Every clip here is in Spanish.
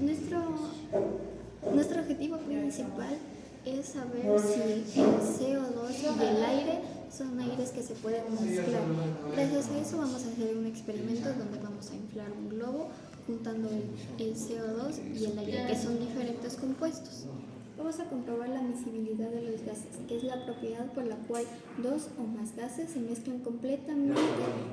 Nuestro, nuestro objetivo principal es saber si el CO2 y el aire son aires que se pueden mezclar. Gracias a eso vamos a hacer un experimento donde vamos a inflar un globo juntando el CO2 y el aire, que son diferentes compuestos. Vamos a comprobar la miscibilidad de los gases, que es la propiedad por la cual dos o más gases se mezclan completamente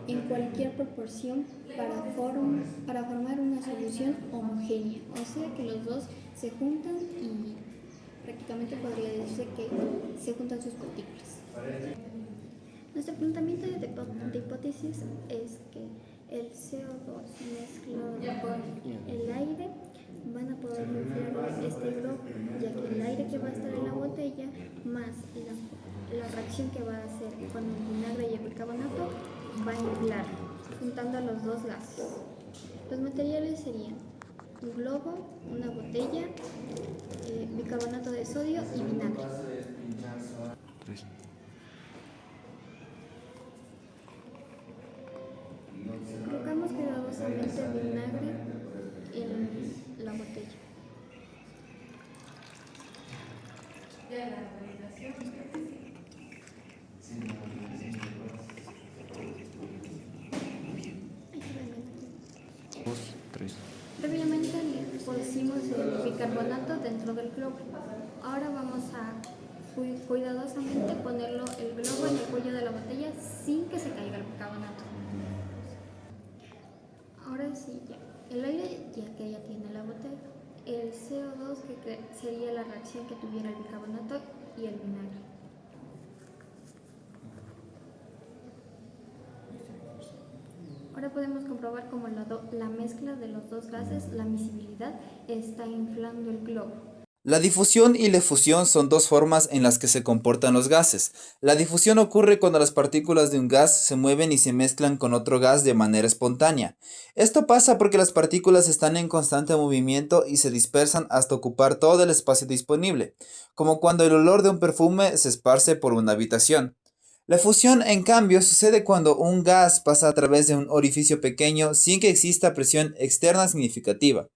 en cualquier proporción para formar una solución homogénea. O sea que los dos se juntan y prácticamente podría decirse que se juntan sus partículas. Nuestro planteamiento de hipótesis es que el CO2 mezclado con el aire van a poder inflar este globo, ya que el aire que va a estar en la botella más la reacción que va a hacer con el vinagre y el bicarbonato va a inflar, juntando los dos gases. Los materiales serían un globo, una botella, bicarbonato de sodio y vinagre. Colocamos cuidadosamente el vinagre en la botella. Previamente le pusimos el bicarbonato dentro del globo. Ahora vamos a cuidadosamente ponerlo el globo en el cuello de la botella sin que se caiga el bicarbonato. Ahora sí, ya. El aire ya tiene la botella. El CO2 que sería la reacción que tuviera el bicarbonato y el vinagre. Ahora podemos comprobar cómo la mezcla de los dos gases, la miscibilidad, está inflando el globo. La difusión y la efusión son dos formas en las que se comportan los gases. La difusión ocurre cuando las partículas de un gas se mueven y se mezclan con otro gas de manera espontánea. Esto pasa porque las partículas están en constante movimiento y se dispersan hasta ocupar todo el espacio disponible, como cuando el olor de un perfume se esparce por una habitación. La fusión, en cambio, sucede cuando un gas pasa a través de un orificio pequeño sin que exista presión externa significativa.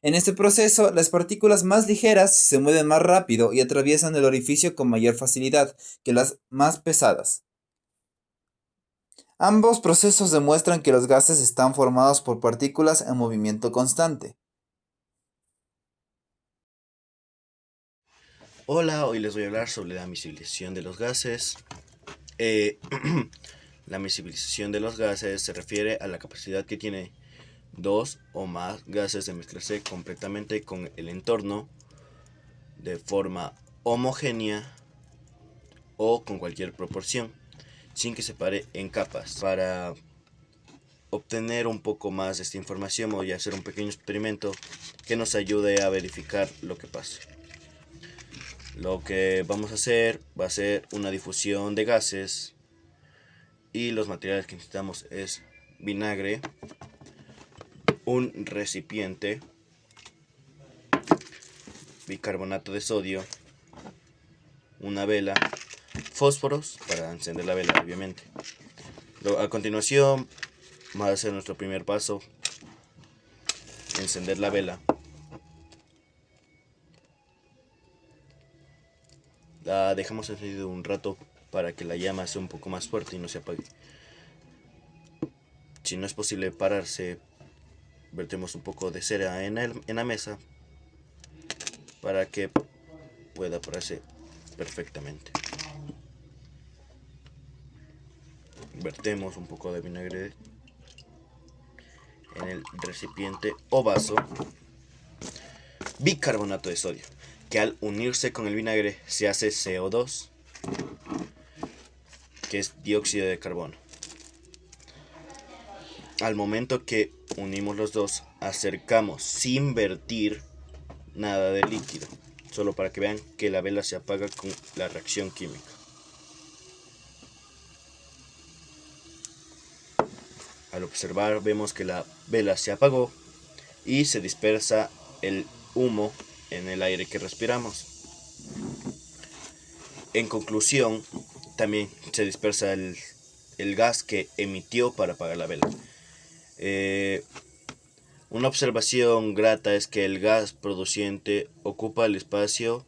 En este proceso, las partículas más ligeras se mueven más rápido y atraviesan el orificio con mayor facilidad que las más pesadas. Ambos procesos demuestran que los gases están formados por partículas en movimiento constante. Hola, hoy les voy a hablar sobre la miscibilización de los gases. La miscibilización de los gases se refiere a la capacidad que tiene dos o más gases de mezclarse completamente con el entorno de forma homogénea o con cualquier proporción, sin que se pare en capas. Para obtener un poco más de esta información voy a hacer un pequeño experimento que nos ayude a verificar lo que pasa. Lo que vamos a hacer va a ser una difusión de gases y los materiales que necesitamos es vinagre, un recipiente, bicarbonato de sodio, una vela, fósforos para encender la vela, obviamente. A continuación va a ser nuestro primer paso, encender la vela. La dejamos encendida un rato para que la llama sea un poco más fuerte y no se apague. Si no es posible pararse, vertemos un poco de cera en la mesa para que pueda pararse perfectamente. Vertemos un poco de vinagre en el recipiente o vaso. Bicarbonato de sodio, que al unirse con el vinagre se hace CO2, que es dióxido de carbono. Al momento que unimos los dos, acercamos sin vertir nada de líquido, solo para que vean que la vela se apaga con la reacción química. Al observar vemos que la vela se apagó y se dispersa el humo en el aire que respiramos. En conclusión, también se dispersa el gas que emitió para apagar la vela. Una observación grata es que el gas produciente ocupa el espacio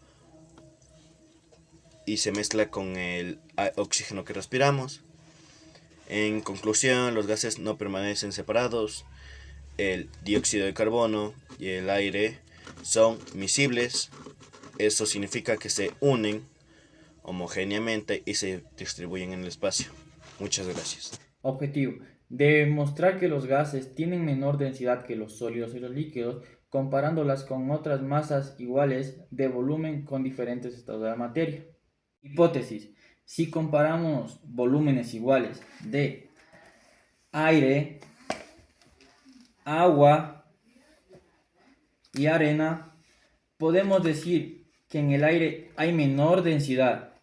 y se mezcla con el oxígeno que respiramos. En conclusión, los gases no permanecen separados. El dióxido de carbono y el aire son miscibles. Eso significa que se unen homogéneamente y se distribuyen en el espacio. Muchas gracias. Objetivo: demostrar que los gases tienen menor densidad que los sólidos y los líquidos, comparándolas con otras masas iguales de volumen con diferentes estados de la materia. Hipótesis: si comparamos volúmenes iguales de aire, agua y arena, podemos decir que en el aire hay menor densidad,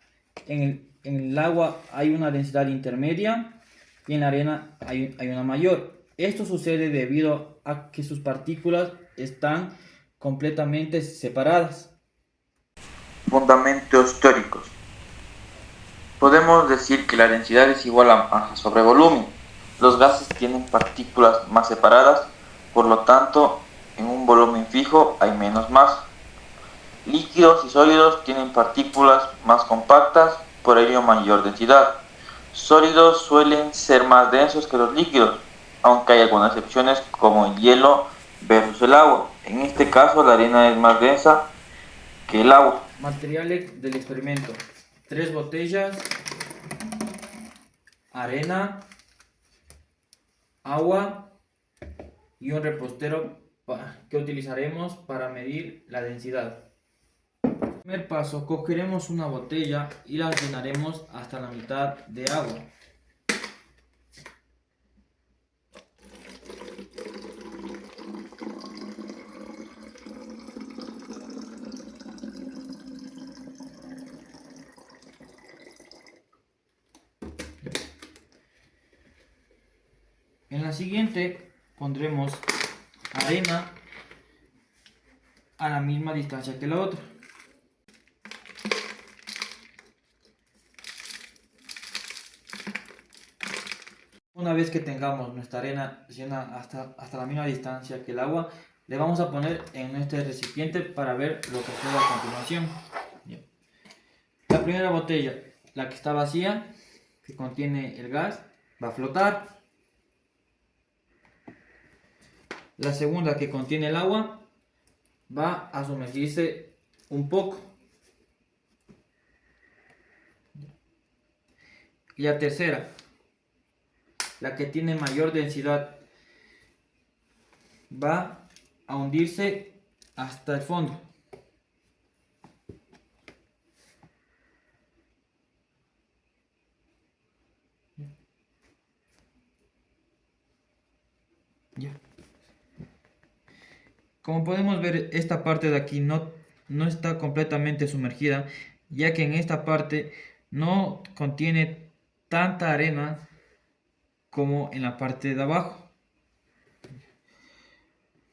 en el agua hay una densidad intermedia y en la arena hay una mayor. Esto sucede debido a que sus partículas están completamente separadas. Fundamentos teóricos. Podemos decir que la densidad es igual a masa sobre volumen. Los gases tienen partículas más separadas, por lo tanto, en un volumen fijo hay menos masa. Líquidos y sólidos tienen partículas más compactas, por ello mayor densidad. Sólidos suelen ser más densos que los líquidos, aunque hay algunas excepciones como el hielo versus el agua. En este caso, la arena es más densa que el agua. Materiales del experimento: 3 botellas, arena, agua y un repostero que utilizaremos para medir la densidad. Primer paso: cogeremos una botella y la llenaremos hasta la mitad de agua. En la siguiente pondremos arena a la misma distancia que la otra. Una vez que tengamos nuestra arena llena hasta la misma distancia que el agua, le vamos a poner en este recipiente para ver lo que sucede a continuación. Bien. La primera botella, la que está vacía, que contiene el gas, va a flotar. La segunda, que contiene el agua, va a sumergirse un poco. Y la tercera, la que tiene mayor densidad, va a hundirse hasta el fondo. Ya. Como podemos ver, esta parte de aquí no está completamente sumergida, ya que en esta parte no contiene tanta arena como en la parte de abajo.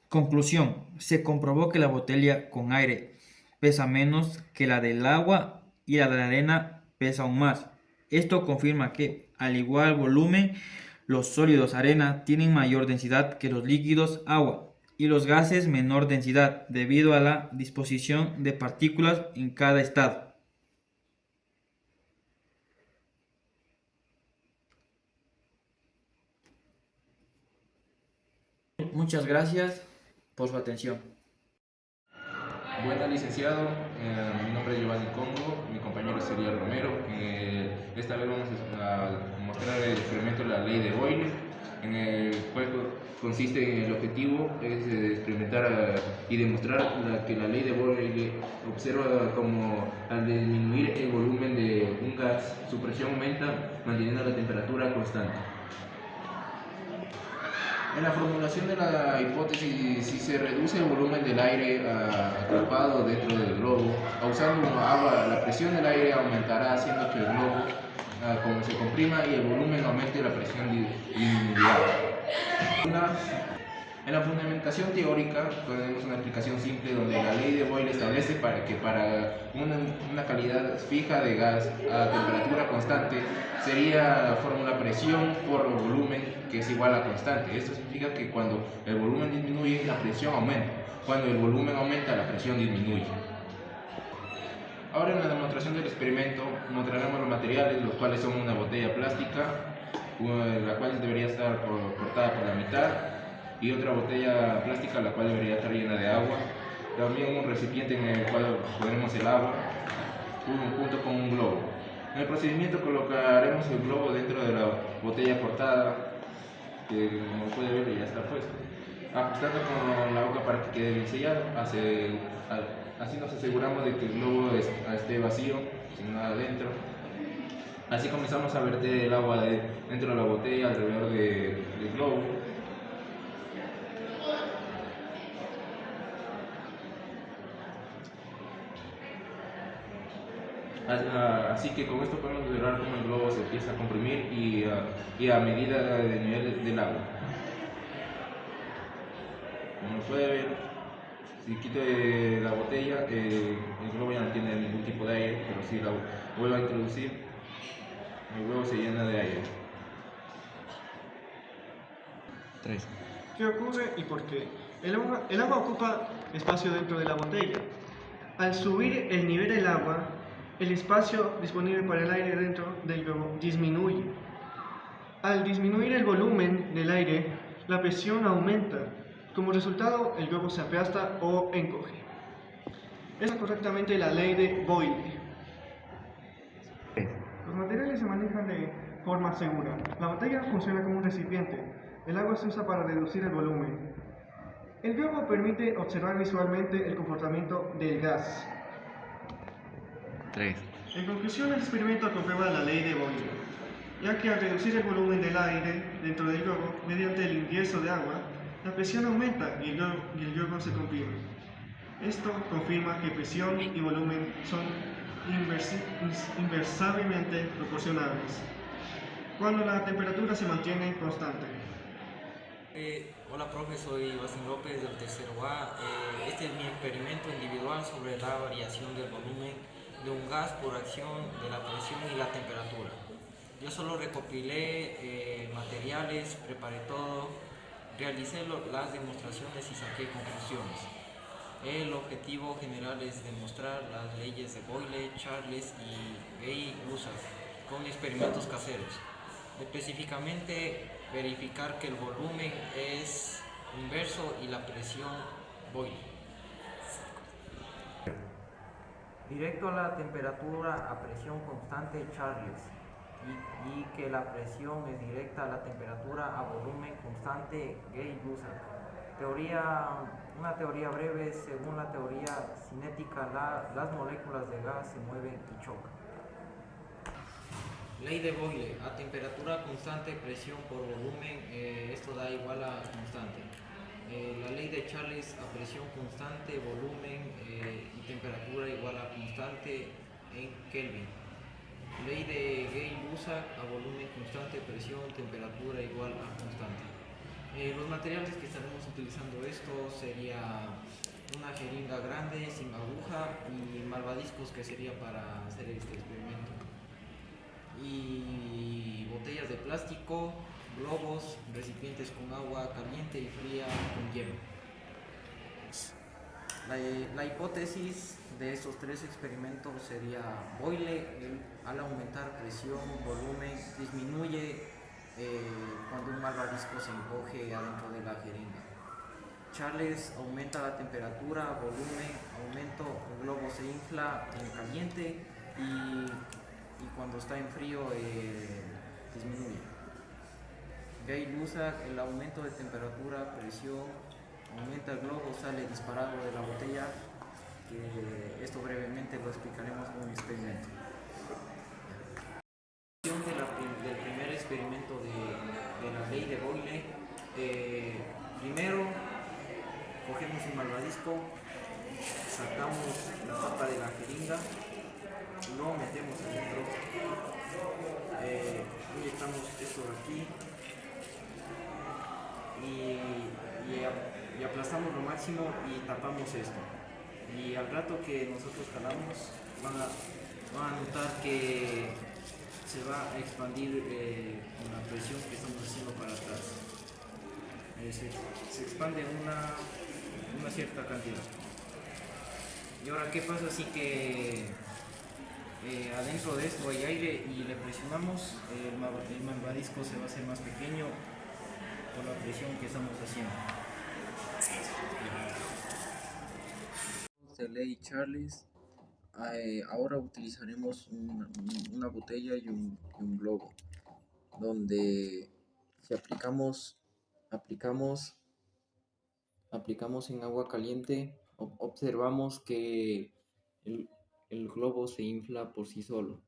Conclusión: se comprobó que la botella con aire pesa menos que la del agua y la de la arena pesa aún más. Esto confirma que, al igual volumen, los sólidos arena tienen mayor densidad que los líquidos agua y los gases menor densidad debido a la disposición de partículas en cada estado. Muchas gracias por su atención. Buenas, licenciado. Mi nombre es Giovanni Congo, mi compañero sería Romero. Esta vez vamos a mostrar el experimento de la ley de Boyle, en el cual consiste en el objetivo es experimentar y demostrar que la ley de Boyle observa como al disminuir el volumen de un gas, su presión aumenta manteniendo la temperatura constante. En la formulación de la hipótesis, si se reduce el volumen del aire atrapado dentro del globo, usando agua, la presión del aire aumentará, haciendo que el globo como se comprima y el volumen aumente, la presión disminuirá. En la fundamentación teórica tenemos una explicación simple donde la ley de Boyle establece que para una calidad fija de gas a temperatura constante sería la fórmula presión por volumen, que es igual a constante. Esto significa que cuando el volumen disminuye, la presión aumenta. Cuando el volumen aumenta, la presión disminuye. Ahora en la demostración del experimento mostraremos los materiales, los cuales son una botella plástica, la cual debería estar cortada por la mitad, y otra botella plástica la cual debería estar llena de agua. También un recipiente en el cual pondremos el agua junto con un globo. En el procedimiento colocaremos el globo dentro de la botella cortada, que como puede ver ya está puesto, ajustando con la boca para que quede bien sellado. Así nos aseguramos de que el globo esté vacío, sin nada dentro. Así comenzamos a verter el agua dentro de la botella alrededor del globo. Así que con esto podemos observar cómo el globo se empieza a comprimir y a medida del nivel del agua. Como puede ver, si quito la botella, el globo ya no tiene ningún tipo de aire, pero si la vuelvo a introducir, el globo se llena de aire. 3. ¿Qué ocurre y por qué? El agua ocupa espacio dentro de la botella. Al subir el nivel del agua, el espacio disponible para el aire dentro del globo disminuye. Al disminuir el volumen del aire, la presión aumenta. Como resultado, el globo se aplasta o encoge. Es correctamente la ley de Boyle. Los materiales se manejan de forma segura. La botella funciona como un recipiente. El agua se usa para reducir el volumen. El globo permite observar visualmente el comportamiento del gas. 3. En conclusión, el experimento comprueba la ley de Boyle, ya que al reducir el volumen del aire dentro del globo mediante el ingreso de agua, la presión aumenta y el globo se comprime. Esto confirma que presión y volumen son inversamente proporcionales cuando la temperatura se mantiene constante. Hola profe, soy Bastián López del tercero A. Este es mi experimento individual sobre la variación del volumen de un gas por acción de la presión y la temperatura. Yo solo recopilé materiales, preparé todo, realicé las demostraciones y saqué conclusiones. El objetivo general es demostrar las leyes de Boyle, Charles y Gay-Lussac con experimentos caseros. Específicamente, verificar que el volumen es inverso y la presión Boyle. Directo a la temperatura a presión constante Charles y que la presión es directa a la temperatura a volumen constante Gay-Lussac. Una teoría breve. Según la teoría cinética, las moléculas de gas se mueven y chocan. Ley de Boyle: a temperatura constante, presión por volumen, esto da igual a constante. La ley de Charles: a presión constante, volumen y temperatura igual a constante en Kelvin. Ley de Gay-Lussac: a volumen constante, presión, temperatura igual a constante. Los materiales que estaremos utilizando sería una jeringa grande sin aguja y malvadiscos, que sería para hacer este experimento, y botellas de plástico, globos, recipientes con agua caliente y fría con hielo. La hipótesis de estos tres experimentos sería: Boyle, al aumentar presión, volumen, disminuye cuando un malvavisco se encoge adentro de la jeringa. Charles: aumenta la temperatura, volumen, aumento, el globo se infla en caliente y cuando está en frío disminuye. Gay-Lussac: el aumento de temperatura, presión, aumenta el globo, sale disparado de la botella, que esto brevemente lo explicaremos en un experimento. Del primer experimento de la ley de Boyle, primero cogemos un malvadisco, sacamos la tapa de la jeringa, lo metemos adentro, inyectamos esto de aquí y aplastamos lo máximo y tapamos esto. Y al rato que nosotros jalamos, van a notar que se va a expandir con la presión que estamos haciendo para atrás. Se expande una cierta cantidad. Y ahora, ¿qué pasa si que adentro de esto hay aire y le presionamos? El malvavisco se va a hacer más pequeño por la presión que estamos haciendo. De ley Charles, ahora utilizaremos una botella y un globo, donde si aplicamos en agua caliente, observamos que el globo se infla por sí solo.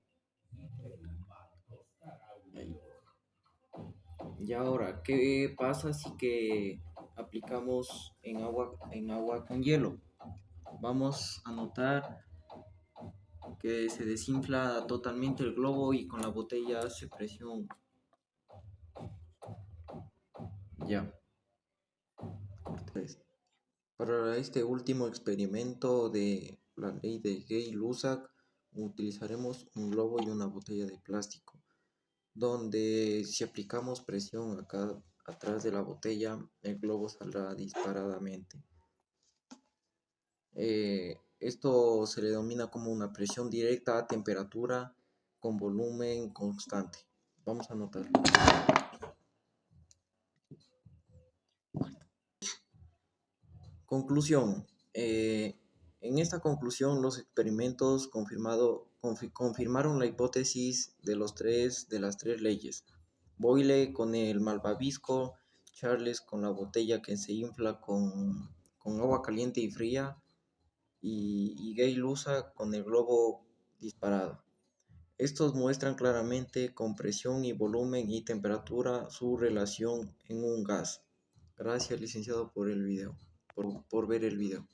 Y ahora, ¿qué pasa si que aplicamos en agua con hielo? Vamos a notar que se desinfla totalmente el globo y con la botella hace presión. Ya. Para este último experimento de la ley de Gay-Lussac utilizaremos un globo y una botella de plástico, donde si aplicamos presión acá atrás de la botella, el globo saldrá disparadamente. Esto se le denomina como una presión directa a temperatura con volumen constante. Vamos a anotarlo. Conclusión. En esta conclusión, los experimentos confirmaron la hipótesis de las tres leyes. Boyle con el malvavisco, Charles con la botella que se infla con agua caliente y fría, y Gay-Lussac con el globo disparado. Estos muestran claramente con presión y volumen y temperatura su relación en un gas. Gracias, licenciado, por ver el video.